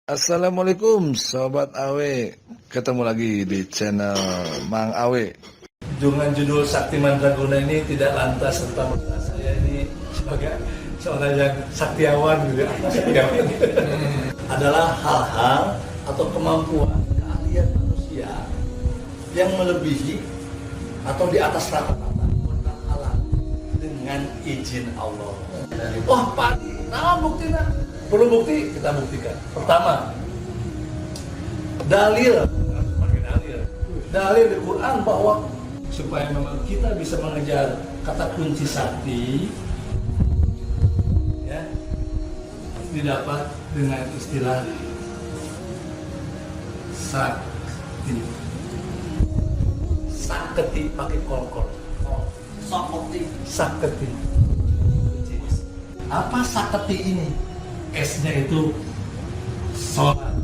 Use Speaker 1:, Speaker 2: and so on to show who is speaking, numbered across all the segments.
Speaker 1: Assalamualaikum Sobat Awe. Ketemu lagi di channel Mang Awe. Dengan judul Sakti Mandraguna ini tidak lantas serta merta saya ini sebagai seorang yang saktiawan gitu. Saktiawan adalah hal-hal atau kemampuan keahlian manusia yang melebihi atau di atas rata-rata alam dengan izin Allah. Wah, Pak, nah buktinya. Perlu bukti, kita buktikan. Pertama, dalil di Quran bahwa supaya memang kita bisa mengejar kata kunci sakti, ya, didapat dengan istilah sakti. Sakti pakai kol-kol. Sakti. Apa sakti ini? S-nya itu sholat,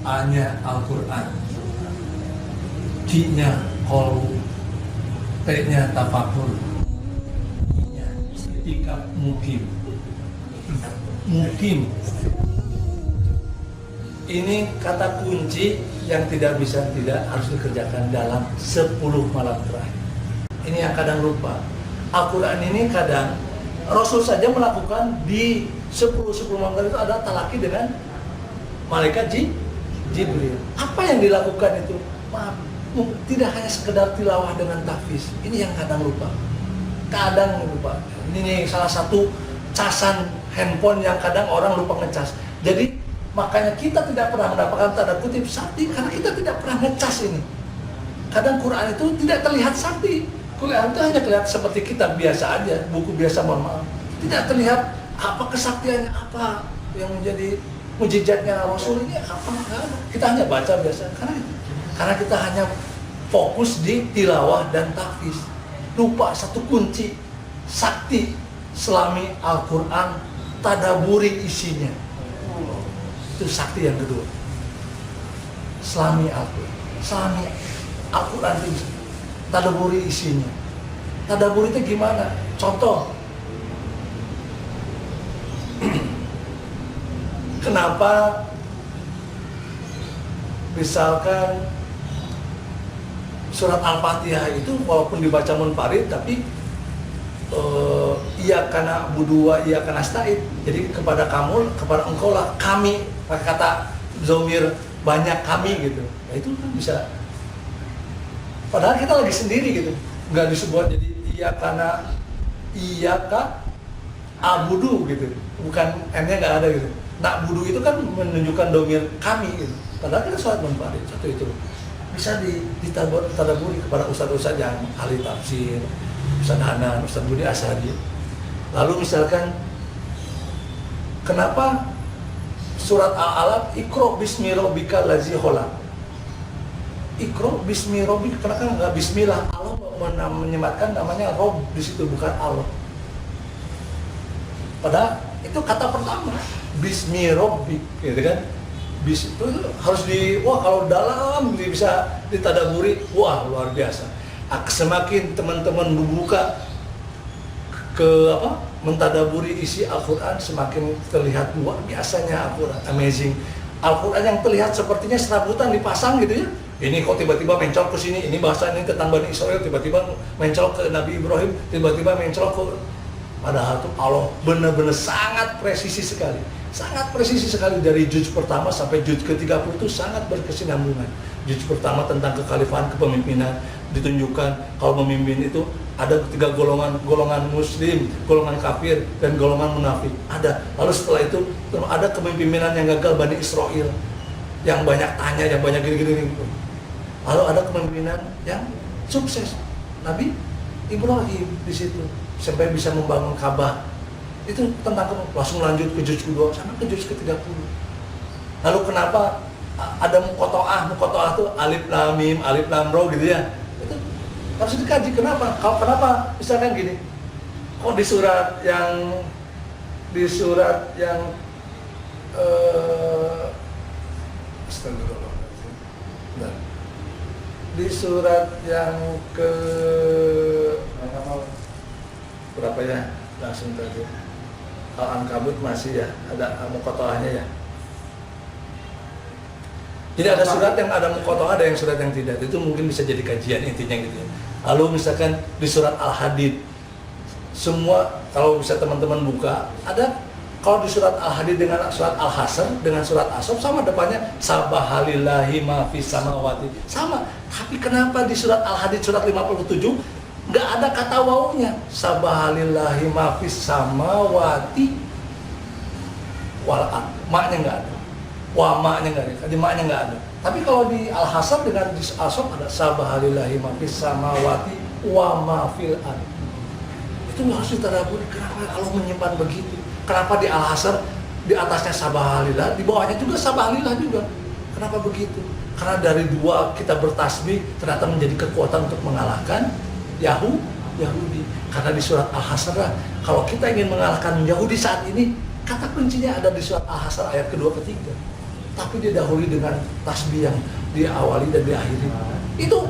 Speaker 1: A-nya Al-Quran, Q-nya qalu, T-nya tafakur, I-nya itikaf mukim. Ini kata kunci yang tidak bisa tidak harus dikerjakan dalam 10 malam terakhir. Ini yang kadang lupa. Al-Quran ini kadang Rasul saja melakukan di 10 malam itu ada talaki dengan malaikat Jibril. Apa yang dilakukan itu? Maaf, tidak hanya sekedar tilawah dengan tahfiz. Ini yang kadang lupa. Ini nih salah satu casan handphone yang kadang orang lupa ngecas. Jadi makanya kita tidak pernah mendapatkan tanda kutip sakti karena kita tidak pernah ngecas ini. Kadang Quran itu tidak terlihat sakti. Quran itu hanya kelihatan seperti kitab biasa aja, buku biasa, mohon maaf. Tidak terlihat apa kesaktiannya, apa yang menjadi mujizatnya Rasul ini apa. Kita hanya baca biasa, karena kita hanya fokus di tilawah dan tahfiz. Lupa satu kunci sakti selami Al-Quran, tadaburi isinya. Itu sakti yang kedua. Selami Al-Quran itu tadaburi isinya. Tadaburi itu gimana? Contoh, kenapa misalkan surat Al-Fatihah itu walaupun dibaca munfarid tapi iya kana budua iya kana stain. Jadi kepada engkau lah kami, pakai kata zomir banyak kami gitu. Nah, itu kan bisa. Padahal kita lagi sendiri gitu, nggak disebut jadi iya ka abudu gitu, bukan n-nya nggak ada gitu. Nak budu itu kan menunjukkan domir kami gitu. Padahal kita sholat munfarid satu itu bisa ditadaburi kepada ustadz-ustadz yang ahli tafsir, Ustadz Hanan, Ustadz Budi Asadi. Lalu misalkan kenapa surat Al-Alaq Iqra bismi rabbikal ladzi khalaq. Iqra bismi rabbik, karena kan nggak bismillah, Allah menyematkan namanya Rob di situ, bukan Allah. Padahal itu kata pertama, bismi rabbik, gitu kan? Bis itu harus kalau dalam bisa ditadaburi, wah luar biasa. Semakin teman-teman membuka mentadaburi isi Al-Quran, semakin terlihat luar biasanya Al-Quran, amazing. Al-Quran yang terlihat sepertinya serabutan dipasang gitu ya. Ini kok tiba-tiba mencol ke sini, ini bahasa ini tentang Bani Israel, tiba-tiba mencol ke Nabi Ibrahim, tiba-tiba mencol ke... Padahal itu Allah benar-benar sangat presisi sekali. Sangat presisi sekali dari juz pertama sampai juz ke-30 itu sangat berkesinambungan. Juz pertama tentang kekhalifahan, kepemimpinan, ditunjukkan kalau memimpin itu ada 3 golongan muslim, golongan kafir, dan golongan munafik. Ada. Lalu setelah itu ada kepemimpinan yang gagal Bani Israel, yang banyak tanya, yang banyak gini-gini. Lalu ada kepemimpinan yang sukses, Nabi Ibrahim di situ sampai bisa membangun Ka'bah. Itu tentang langsung lanjut ke juz kedua sampai ke juz ke-30. Lalu kenapa ada muqatta'ah itu alif lam mim, alif lam ra gitu ya. Itu harus dikaji kenapa? Kenapa misalkan gini. Kok di surat yang astagfirullahaladzim. Di surat yang ke berapa ya? Langsung tadi Al-Ankabut masih ya, ada muqatta'ahnya ya. Jadi ada surat yang ada muqatta'ah, ada yang surat yang tidak. Itu mungkin bisa jadi kajian intinya gitu. Lalu misalkan di surat Al-Hadid, semua kalau bisa teman-teman buka, ada kalau di surat Al-Hadid dengan surat Al-Hasr dengan surat As-Saff sama depannya sabahalillahi ma fis samawati. Sama. Tapi kenapa di surat Al-Hadid surat 57 nggak ada kata wawunya? Sabahalillahi ma fis samawati wal ard. Maknya nggak ada. Wa maknya nggak ada. Jadi maknya nggak ada. Tapi kalau di Al-Hasr dengan di As-Saff ada sabahalillahi ma fis samawati wa ma fil ard. Itu harus ditadaburi. Kenapa Allah menyimpan begitu? Kenapa di Al-Hasr di atasnya sabahalillah, di bawahnya juga sabahalillah juga? Kenapa begitu? Karena dari dua kita bertasbih ternyata menjadi kekuatan untuk mengalahkan Yahudi. Karena di surat Al-Hasr, kalau kita ingin mengalahkan Yahudi saat ini, kata kuncinya ada di surat Al-Hasr ayat kedua ketiga. Tapi didahului dengan tasbih yang diawali dan diakhiri. Itu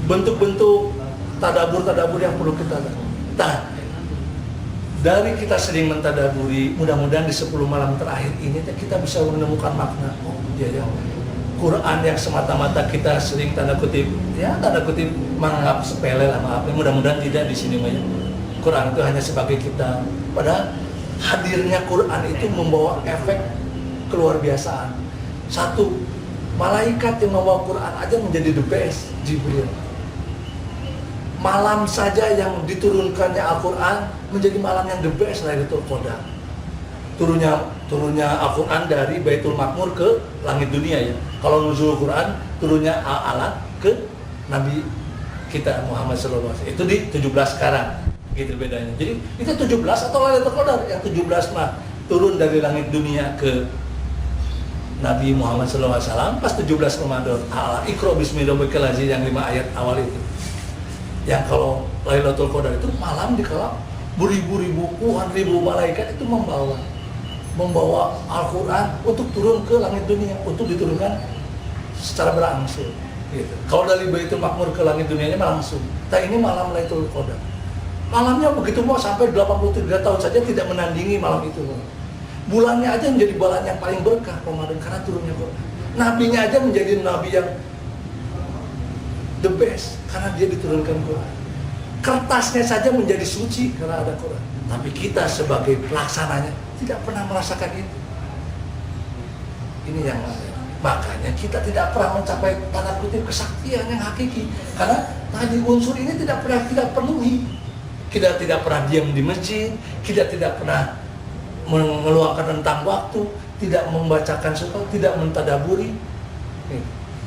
Speaker 1: bentuk-bentuk tadabur yang perlu kita lakukan. Nah, dari kita sering mentadaburi, mudah-mudahan di 10 malam terakhir ini kita bisa menemukan makna. Oh, ya. Quran yang semata-mata kita sering tanda kutip menganggap sepele lah, maaf. Mudah-mudahan tidak di sini banyak. Quran itu hanya sebagai kita. Padahal hadirnya Quran itu membawa efek keluar biasaan. Satu, malaikat yang membawa Quran aja menjadi the best, Jibril. Malam saja yang diturunkannya Al-Quran menjadi malam yang the best, Lailatul Qadar. Turunnya Al-Quran dari Baitul Maqmur ke langit dunia ya. Kalau nuzul Quran turunnya Al-Alaq ke Nabi kita Muhammad SAW. Itu di 17 sekarang. Gitu bedanya. Jadi itu 17 atau Lailatul Qadar? Yang 17 mah turun dari langit dunia ke Nabi Muhammad SAW pas 17 Ramadan. Iqra bismi rabbikal ladzi yang 5 ayat awal itu. Yang kalau Lailatul Qadar itu malam dikala beribu-ribu, puluhan ribu malaikat itu membawa Al-Quran untuk turun ke langit dunia, untuk diturunkan secara berangsur. Gitu. Kalau dari Baitul Maqmur ke langit dunianya langsung. Nah ini malam Lailatul Qadar. Malamnya begitu mau sampai 83 tahun saja tidak menandingi malam itu. Bulannya aja menjadi bulan yang paling berkah Ramadan karena turunnya Quran. Nabinya aja menjadi nabi yang the best karena dia diturunkan Quran. Kertasnya saja menjadi suci karena ada Quran. Tapi kita sebagai pelaksananya tidak pernah merasakan itu. Ini yang makanya kita tidak pernah mencapai tanda kutip kesaktian yang hakiki karena tadi unsur ini tidak pernah kita penuhi. Kita tidak pernah diam di masjid, kita tidak pernah mengeluarkan tentang waktu, tidak membacakan surat, tidak mentadaburi,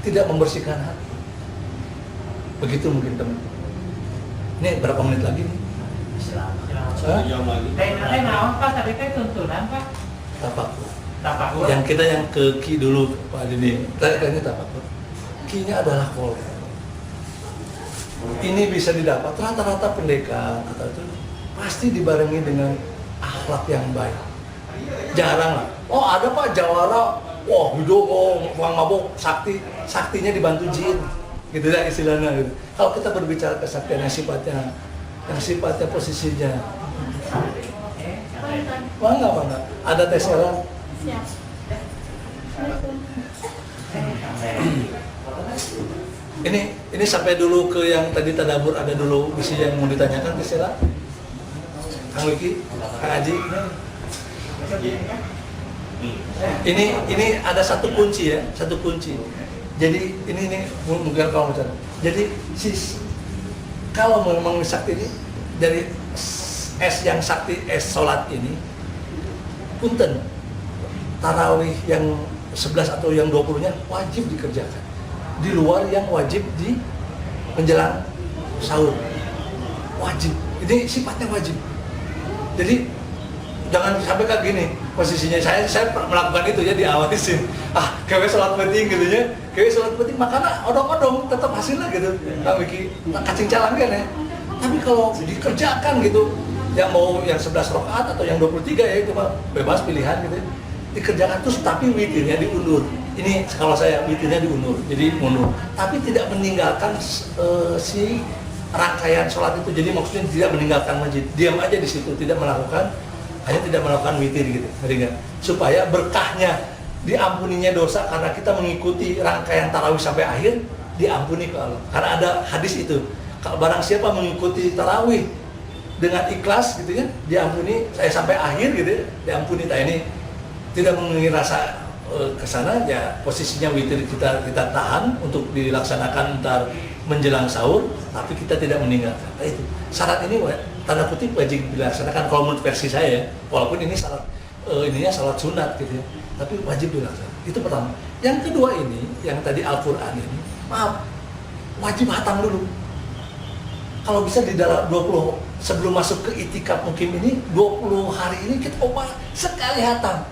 Speaker 1: tidak membersihkan hati. Begitu mungkin teman. Ini berapa menit lagi nih?
Speaker 2: Jam lagi. Naon Pak, tadi teh tuntunan Pak. Tapakur.
Speaker 1: Yang kita yang ke Ki dulu Pak Dini. Kayaknya tapakur. Ki-nya adalah kol. Ini bisa didapat rata-rata pendekar atau itu pasti dibarengi dengan akhlak yang baik. Jarang lah. Oh ada Pak Jawara. Wah hidup uang mabuk saktinya dibantu jin. Gitu ya istilahnya gitu. Kalau kita berbicara kesaktian yang sifatnya posisinya bangga ada tesera. Ini sampai dulu ke yang tadi tadabur, ada dulu misi yang mau ditanyakan tesera Kang Wiki, Kang Aji. Ini ada satu kunci ya, satu kunci. Jadi ini mungkin kalau macam. Jadi kalau memang sakti ini dari yang sakti sholat ini, punten tarawih yang 11 atau yang 20-nya wajib dikerjakan. Di luar yang wajib di menjelang sahur. Wajib. Ini sifatnya wajib. Jadi jangan sampai kayak gini posisinya saya melakukan itu ya diawasin kewe sholat penting gitu ya kewe sholat penting makanya odong-odong tetap hasilnya gitu kacing calang kan ya tapi kalau dikerjakan gitu yang mau yang 11 rakaat atau yang 23 ya itu bebas pilihan gitu dikerjakan terus tapi witirnya diundur ini kalau saya witirnya diundur jadi mundur tapi tidak meninggalkan si rangkaian sholat itu jadi maksudnya tidak meninggalkan masjid diam aja di situ tidak melakukan witir gitu, supaya berkahnya diampuninya dosa karena kita mengikuti rangkaian tarawih sampai akhir, diampuni ke Allah. Karena ada hadis itu, kalau barang siapa mengikuti tarawih dengan ikhlas gitu ya, diampuni saya sampai akhir gitu ya, diampuni. Nah ini tidak mengira rasa ke sana ya, posisinya witir kita tahan untuk dilaksanakan ntar menjelang sahur, tapi kita tidak meninggalkan. Nah, itu syarat ini tanda kutip wajib dilaksanakan kalau menurut versi saya ya, walaupun ini syarat ininya salat sunat gitu ya, tapi wajib dilaksanakan. Itu pertama. Yang kedua ini, yang tadi Al-Quran ini, maaf, wajib hatam dulu. Kalau bisa di dalam 20, sebelum masuk ke itikaf mukim ini, 20 hari ini kita coba sekali hatam.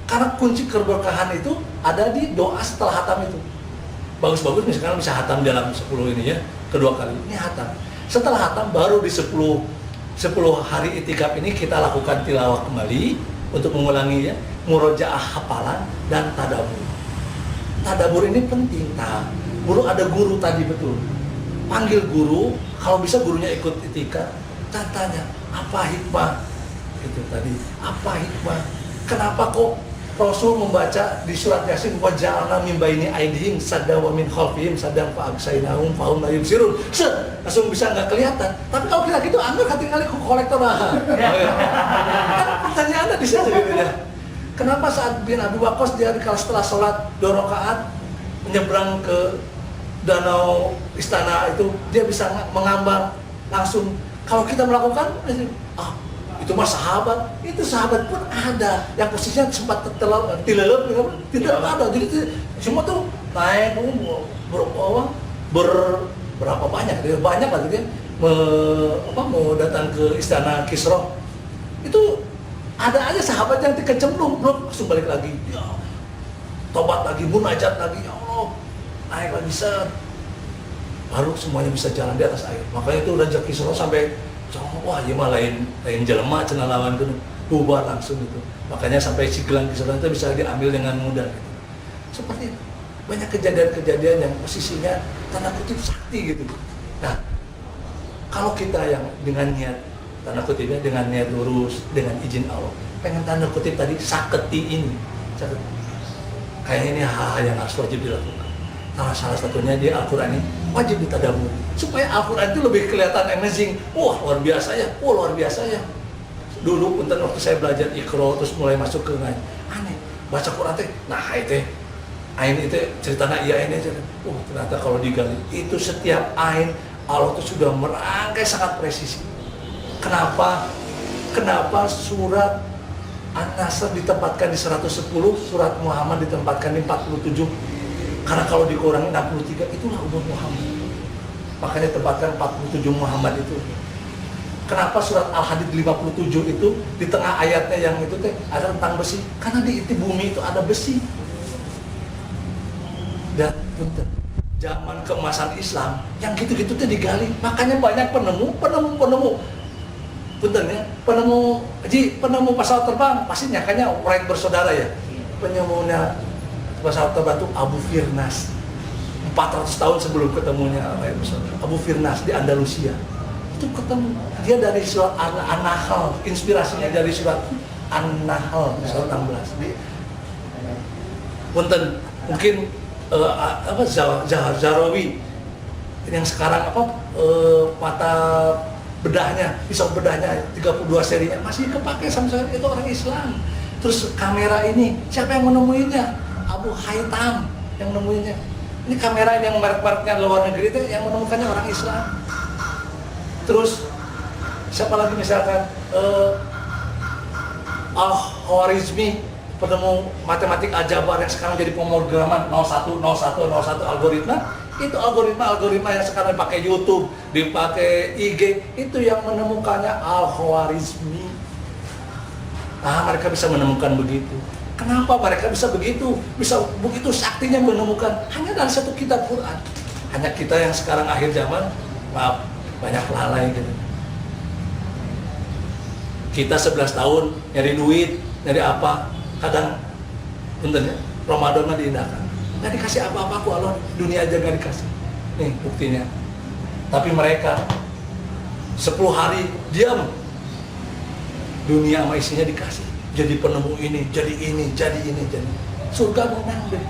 Speaker 1: Karena kunci keberkahan itu ada di doa setelah hatam itu. Bagus-bagus misalkan bisa hatam dalam 10 ini ya, kedua kali ini hatam. Setelah hatam baru di 10 hari itikaf ini kita lakukan tilawah kembali untuk mengulangi ya, murojaah hafalan dan tadabur. Tadabur ini penting. Nah, ada guru tadi betul. Panggil guru, kalau bisa gurunya ikut itikaf, tanya apa hikmah? Itu tadi, apa hikmah? Kenapa kok Rasul membaca di surat Yasin waja'alna min baini aidihim sadda wa min khalfihim saddan fa absainahum fa hum la yubsirun. Langsung bisa nggak kelihatan. Tapi kalau kita gitu anggar kali kolektor kan pertanyaannya di situ gitu ya. Kenapa saat bin Abi Waqqas dia setelah sholat 2 rakaat menyeberang ke danau istana itu dia bisa mengambang langsung. Kalau kita melakukan itu mah sahabat, itu sahabat pun ada yang posisinya sempat tilelep, tidak ada. Jadi semua tuh naik berapa banyak lah gitu ya, mau datang ke istana Kisra. Itu ada aja sahabat yang dikecemplung, langsung balik lagi, ya, tobat lagi, munajat lagi, ya Allah, naik lagi set, baru semuanya bisa jalan di atas air. Makanya itu Raja Kisra sampai wah, ya mah lain jelema cenah lawan itu bubar langsung itu. Makanya sampai si gelang Kisra itu bisa diambil dengan mudah gitu. Seperti itu. Banyak kejadian-kejadian yang posisinya tanda kutip sakti gitu. Nah, kalau kita yang dengan niat tanda kutipnya dengan niat lurus, dengan izin Allah, pengen tanda kutip tadi saketi ini, kayaknya ini hal-hal yang harus wajib dilakukan. Nah, salah satunya di Al-Quran ini wajib ditadabur supaya Al-Quran itu lebih kelihatan amazing. Wah, luar biasa ya, luar biasa ya. Dulu punten waktu saya belajar Iqra terus mulai masuk ke ngaji, aneh baca Quran teh, nah itu ain itu ceritanya iya ini aja. Ternyata kalau digali itu setiap ain Allah itu sudah merangkai sangat presisi. Kenapa surat An-Nasr ditempatkan di 110, surat Muhammad ditempatkan di 47? Karena kalau dikurangi 63 itulah umur Muhammad. Makanya tempatkan 47 Muhammad itu. Kenapa surat Al-Hadid 57 itu di tengah ayatnya yang itu teh ada tentang besi? Karena di bumi itu ada besi. Dan punten, zaman keemasan Islam yang gitu-gitu tuh digali. Makanya banyak penemu. Punten ya, penemu pesawat terbang pasti nyakanya orang bersaudara ya. Penemunya pesawat terbang itu Abu Firnas. 400 tahun sebelum ketemunya Abu Firnas di Andalusia. Itu ketemu. Dia dari surat An-Nahl, inspirasinya dari surat An-Nahl, surat 16. Punten, mungkin Zahrawi yang sekarang mata bedahnya, pisau bedahnya 32 serinya masih kepake sama sekali, itu orang Islam. Terus kamera ini siapa yang menemuinya? Abu Haytham yang menemuinya. Ini kamera ini yang merek-mereknya luar negeri itu yang menemukannya orang Islam. Terus siapa lagi misalkan Al-Khwarizmi, penemu matematik aljabar yang sekarang jadi pemrograman 01 algoritma. Itu algoritma yang sekarang dipakai YouTube, dipakai IG, itu yang menemukannya Al-Khwarizmi. Nah, mereka bisa menemukan begitu. Kenapa mereka bisa begitu saktinya menemukan hanya dari satu kitab Quran. Hanya kita yang sekarang akhir zaman, maaf, banyak lalai gitu. Kita 11 tahun nyari duit, nyari apa, kadang bentar ya, Ramadan mah diindahkan. Nggak dikasih apa-apa aku Allah, dunia aja nggak dikasih. Nih buktinya. Tapi mereka 10 hari diam, dunia sama isinya dikasih. Jadi penemu ini, jadi ini. surga memang deh.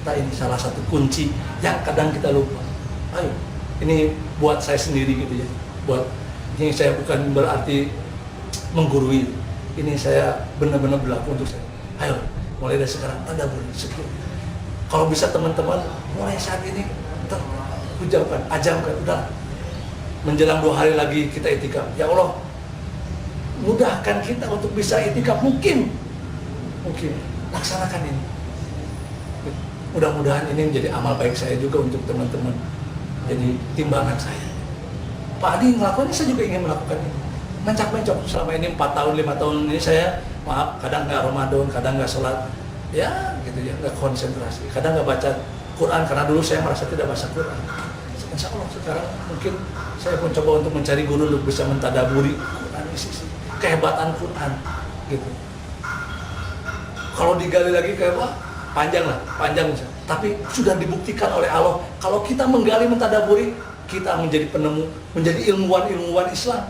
Speaker 1: Nah, ini salah satu kunci yang kadang kita lupa. Ayo, ini buat saya sendiri gitu ya. Buat ini saya bukan berarti menggurui. Ini saya benar-benar berlaku untuk saya. Ayo, mulai dari sekarang tadabbur syukur. Kalau bisa teman-teman mulai saat ini ucapkan, ajamkan, udah menjelang 2 hari lagi kita itikaf. Ya Allah, mudahkan kita untuk bisa itikaf mungkin laksanakan ini. Mudah-mudahan ini menjadi amal baik saya juga untuk teman-teman. Jadi timbangan saya. Pak Adi ngelakuin ini, saya juga ingin melakukan ini. Mencak-mencok selama ini 4 tahun, 5 tahun ini saya, maaf, kadang nggak Ramadan, kadang nggak sholat. Ya gitu ya, nggak konsentrasi. Kadang nggak baca Quran, karena dulu saya merasa tidak baca Quran. Insya Allah sekarang mungkin saya pun coba untuk mencari guru untuk bisa mentadaburi Quran, isi kehebatan Quran gitu. Kalau digali lagi kayak apa? Panjang misalnya. Tapi sudah dibuktikan oleh Allah, kalau kita menggali, mentadaburi, kita menjadi penemu, menjadi ilmuwan Islam.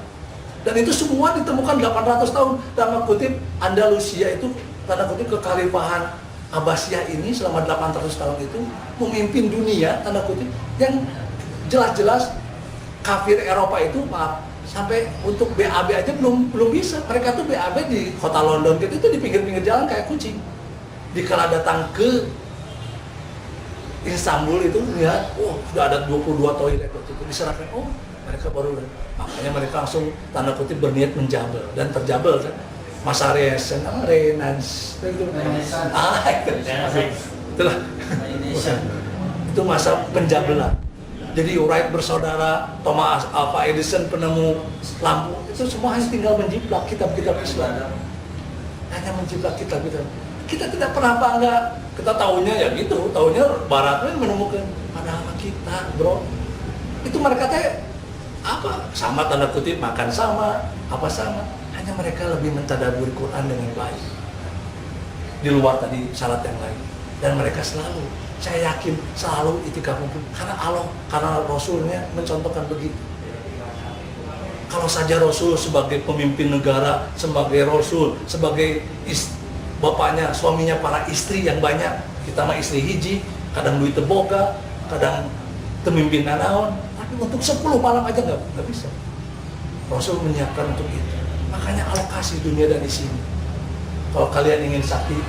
Speaker 1: Dan itu semua ditemukan 800 tahun dalam kutip Andalusia itu, tanda kutip kekhalifahan Abbasiyah ini selama 800 tahun itu memimpin dunia, tanda kutip, yang jelas-jelas kafir Eropa itu, maaf, sampai untuk BAB aja belum bisa. Mereka tuh BAB di kota London gitu, itu di pinggir-pinggir jalan kayak kucing. Dikala datang ke Istanbul itu lihat, sudah ada 22 toilet waktu itu diserahkan. Mereka baru, makanya mereka langsung tanda kutip berniat menjabel dan terjabel kan. Masa Renaissance itu. Itulah. Itu masa penjabelan. Jadi Wright bersaudara, Thomas Alva Edison penemu lampu, itu semua hanya tinggal menjiplak kitab-kitab Islam. Hanya menjiplak kitab-kitab. Kita tidak pernah bangga, kita tahunya ya gitu, tahunya Barat menemukan, padahal kita bro, itu mereka teh apa, sama tanda kutip, makan sama, apa sama, hanya mereka lebih mentadaburi Quran dengan baik, di luar tadi syarat yang lain, dan mereka selalu, saya yakin selalu itikaf mungkin, karena Allah, karena Rasulnya mencontohkan begitu. Kalau saja Rasul sebagai pemimpin negara, sebagai Rasul, sebagai bapaknya, suaminya para istri yang banyak, kita mah istri hiji, kadang duit teboga, kadang temimpin nanaon, tapi untuk 10 malam aja nggak bisa. Rasul menyiapkan untuk itu, makanya alokasi dunia dan isinya. Kalau kalian ingin sakti,